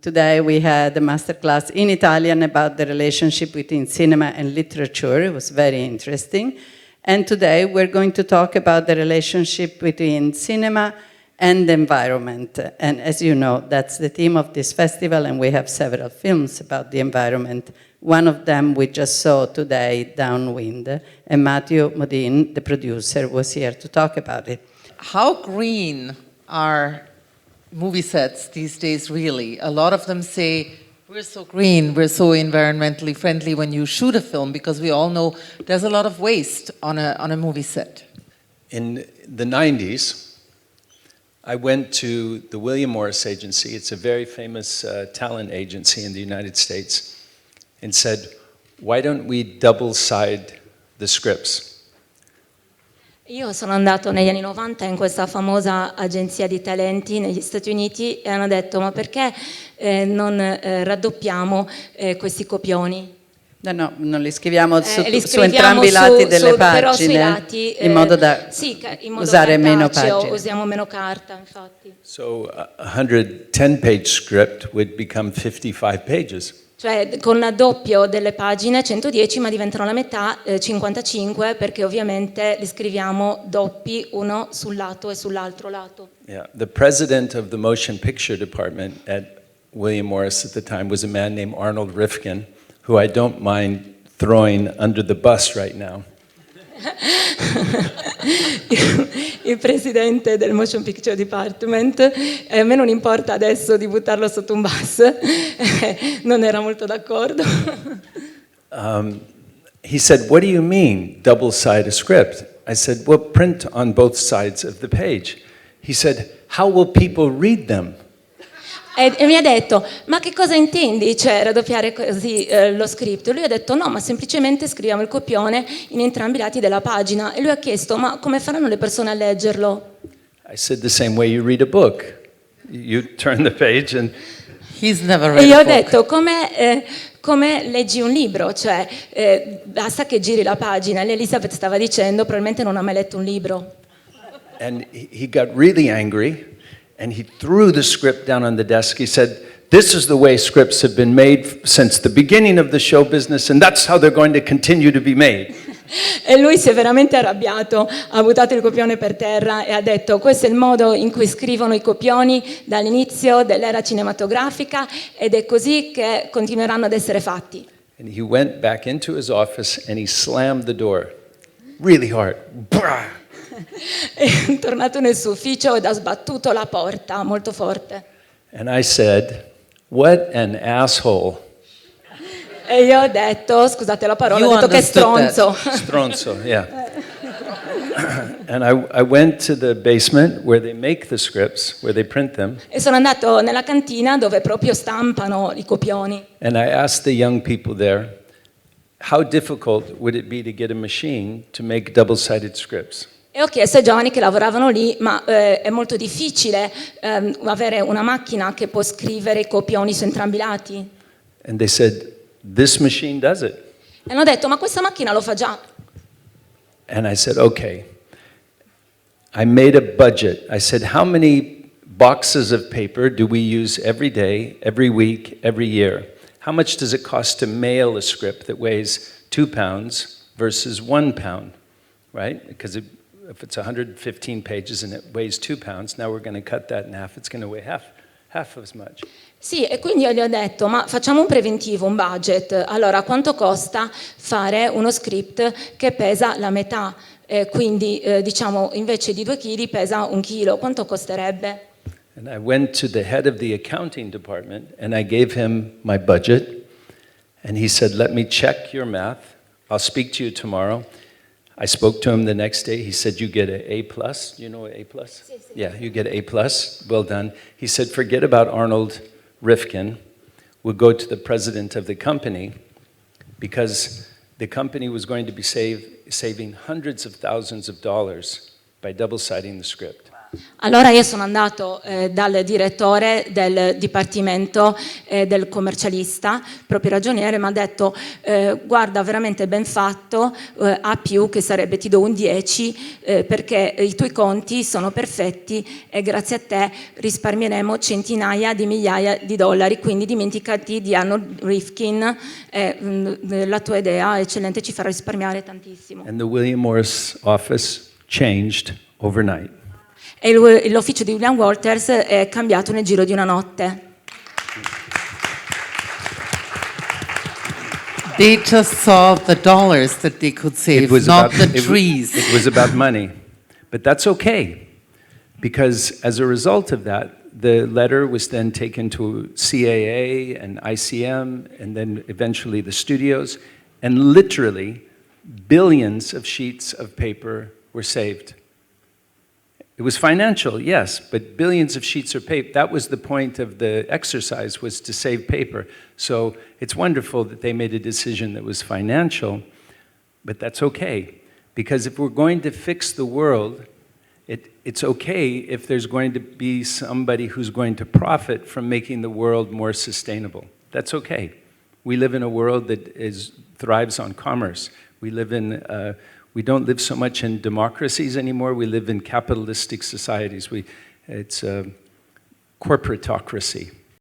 Today we had a masterclass in Italian about the relationship between cinema and literature. It was very interesting. And today we're going to talk about the relationship between cinema and the environment. And as you know, that's the theme of this festival, and we have several films about the environment. One of them we just saw today, Downwind, and Matthew Modine, the producer, was here to talk about it. How green are movie sets these days, really? A lot of them say, we're so green, we're so environmentally friendly when you shoot a film, because we all know there's a lot of waste on a movie set. In the 90s, I went to the William Morris Agency. It's a very famous talent agency in the United States, and said, why don't we double-side the scripts? Io sono andato negli anni 90 in questa famosa agenzia di talenti negli Stati Uniti e hanno detto ma perché non raddoppiamo questi copioni? No, non li scriviamo Li su entrambi i lati delle pagine, però sui lati, in modo da usare meno pagine. Usiamo meno carta, infatti. So a 110-page script would become 55 pages. Cioè con l'addoppio delle pagine 110 ma diventano la metà 55 perché ovviamente li scriviamo doppi uno sul lato e sull'altro lato. Yeah, the president of the motion picture department at William Morris at the time was a man named Arnold Rifkin, who I don't mind throwing under the bus right now. Il presidente del Motion Picture Department, a me non importa adesso di buttarlo sotto un bus, non era molto d'accordo. He said, what do you mean, double-sided script? I said, well, print on both sides of the page. He said, how will people read them? E mi ha detto, ma che cosa intendi, cioè raddoppiare così lo script? Lui ha detto, no, ma semplicemente scriviamo il copione in entrambi i lati della pagina. E lui ha chiesto, ma come faranno le persone a leggerlo? I said, the same way you read a book. You turn the page and... He's never read E io a ho book. detto, come leggi un libro? Cioè, basta che giri la pagina. E Elisabeth stava dicendo, probabilmente non ha mai letto un libro. And he got really angry. And he threw the script down on the desk. He said, this is the way scripts have been made since the beginning of the show business, and that's how they're going to continue to be made. E lui si è veramente arrabbiato, ha buttato il copione per terra e ha detto questo è il modo in cui scrivono i copioni dall'inizio dell'era cinematografica ed è così che continueranno ad essere fatti. And he went back into his office and he slammed the door really hard. Brah! È tornato nel suo ufficio ed ha sbattuto la porta molto forte. And I said, what an asshole. E io ho detto, scusate la parola, You ho detto che stronzo. Stronzo, yeah. And I went to the basement where they make the scripts, where they print them. E sono andato nella cantina dove proprio stampano i copioni. And I asked the young people there, how difficult would it be to get a machine to make double-sided scripts? E ho chiesto ai giovani che lavoravano lì, ma è molto difficile avere una macchina che può scrivere i copioni su entrambi i lati? And they said, this machine does it. E hanno detto, ma questa macchina lo fa già. And I said, okay. I made a budget. I said, how many boxes of paper do we use every day, every week, every year? How much does it cost to mail a script that weighs 2 pounds versus 1 pound, right? Because if it's 115 pages and it weighs 2 pounds, now we're going to cut that in half. It's going to weigh half as much. Sì, e quindi io gli ho detto, ma facciamo un preventivo, un budget. Allora, quanto costa fare uno script che pesa la metà? Quindi, diciamo, invece di 2 kg pesa 1 chilo. Quanto costerebbe? And I went to the head of the accounting department and I gave him my budget. And he said, let me check your math. I'll speak to you tomorrow. I spoke to him the next day. He said, you get an A+. Do you know A+? Yeah, you get A+. Well done. He said, forget about Arnold Rifkin. We'll go to the president of the company because the company was going to be saving hundreds of thousands of dollars by double-siding the script. Allora io sono andato dal direttore del dipartimento del commercialista, proprio ragioniere, mi ha detto guarda, veramente ben fatto, A più, che sarebbe ti do un 10 perché i tuoi conti sono perfetti e grazie a te risparmieremo centinaia di migliaia di dollari, quindi dimenticati di Arnold Rifkin, la tua idea eccellente ci farà risparmiare tantissimo. And the William Morris office changed overnight. E l'ufficio di William Walters è cambiato nel giro di una notte. They just saw the dollars that they could save, not the trees. It was about money. But that's okay, because as a result of that, the letter was then taken to CAA and ICM, and then eventually the studios, and literally billions of sheets of paper were saved. It was financial, yes, but billions of sheets of paper. That was the point of the exercise, was to save paper. So it's wonderful that they made a decision that was financial, but that's okay. Because if we're going to fix the world, it's okay if there's going to be somebody who's going to profit from making the world more sustainable. That's okay. We live in a world that thrives on commerce. We don't live so much in democracies anymore. We live in capitalistic societies. It's corporatocracy.